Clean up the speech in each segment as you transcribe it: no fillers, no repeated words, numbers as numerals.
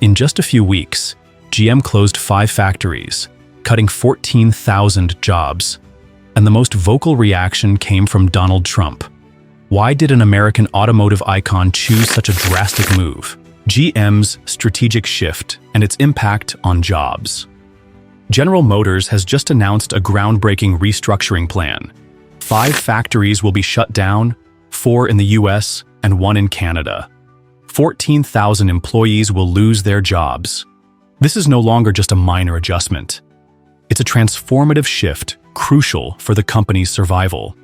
In just a few weeks, GM closed 5 factories, cutting 14,000 jobs. And the most vocal reaction came from Donald Trump. Why did an American automotive icon choose such a drastic move? GM's strategic shift and its impact on jobs. General Motors has just announced a groundbreaking restructuring plan. 5 factories will be shut down, 4 in the US and 1 in Canada. 14,000 employees will lose their jobs. This is no longer just a minor adjustment. It's a transformative shift crucial for the company's survival.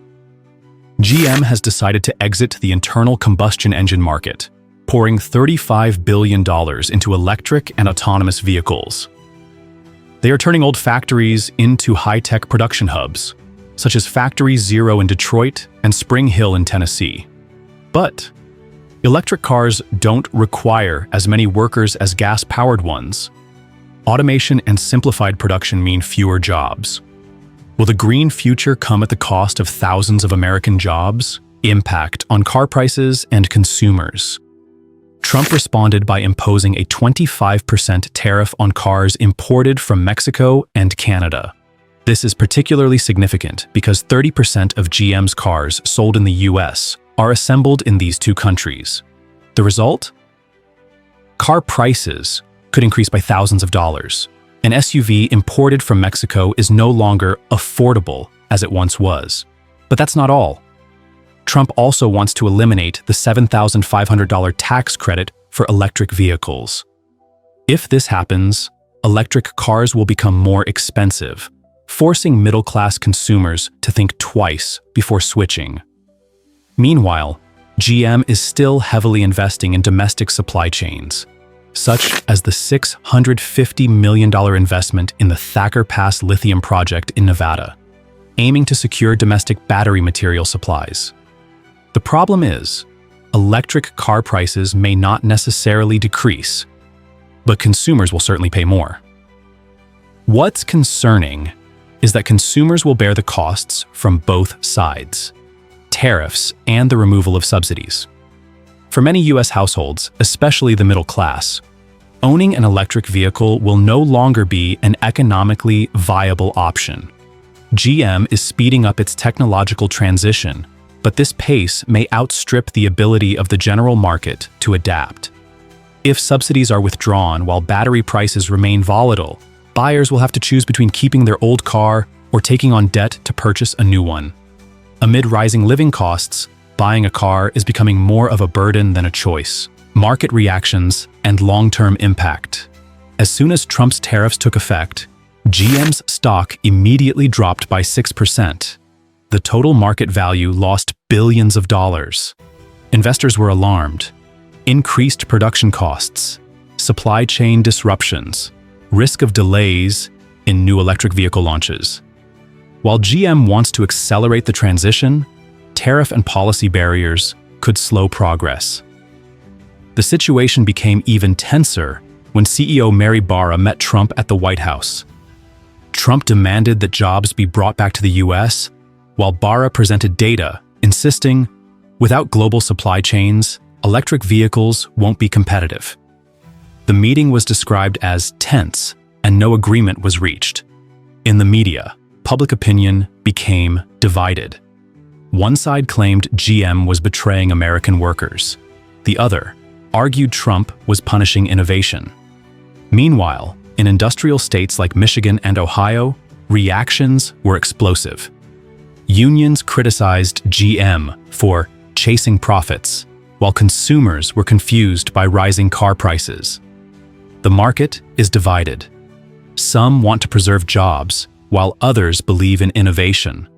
GM has decided to exit the internal combustion engine market, pouring $35 billion into electric and autonomous vehicles. They are turning old factories into high-tech production hubs, such as Factory Zero in Detroit and Spring Hill in Tennessee. But electric cars don't require as many workers as gas-powered ones. Automation and simplified production mean fewer jobs. Will the green future come at the cost of thousands of American jobs? Impact on car prices and consumers. Trump responded by imposing a 25% tariff on cars imported from Mexico and Canada. This is particularly significant because 30% of GM's cars sold in the US are assembled in these 2 countries. The result? Car prices could increase by thousands of dollars. An SUV imported from Mexico is no longer affordable as it once was. But that's not all. Trump also wants to eliminate the $7,500 tax credit for electric vehicles. If this happens, electric cars will become more expensive, forcing middle-class consumers to think twice before switching. Meanwhile, GM is still heavily investing in domestic supply chains, such as the $650 million investment in the Thacker Pass lithium project in Nevada, aiming to secure domestic battery material supplies. The problem is, electric car prices may not necessarily decrease, but consumers will certainly pay more. What's concerning is that consumers will bear the costs from both sides, tariffs and the removal of subsidies. For many US households, especially the middle class, owning an electric vehicle will no longer be an economically viable option. GM is speeding up its technological transition, but this pace may outstrip the ability of the general market to adapt. If subsidies are withdrawn while battery prices remain volatile, buyers will have to choose between keeping their old car or taking on debt to purchase a new one. Amid rising living costs, buying a car is becoming more of a burden than a choice. Market reactions and long-term impact. As soon as Trump's tariffs took effect, GM's stock immediately dropped by 6%. The total market value lost billions of dollars. Investors were alarmed. Increased production costs, supply chain disruptions, risk of delays in new electric vehicle launches. While GM wants to accelerate the transition, tariff and policy barriers could slow progress. The situation became even tenser when CEO Mary Barra met Trump at the White House. Trump demanded that jobs be brought back to the US, while Barra presented data, insisting, without global supply chains, electric vehicles won't be competitive. The meeting was described as tense, and no agreement was reached. In the media, public opinion became divided. One side claimed GM was betraying American workers. The other argued Trump was punishing innovation. Meanwhile, in industrial states like Michigan and Ohio, reactions were explosive. Unions criticized GM for chasing profits, while consumers were confused by rising car prices. The market is divided. Some want to preserve jobs, while others believe in innovation.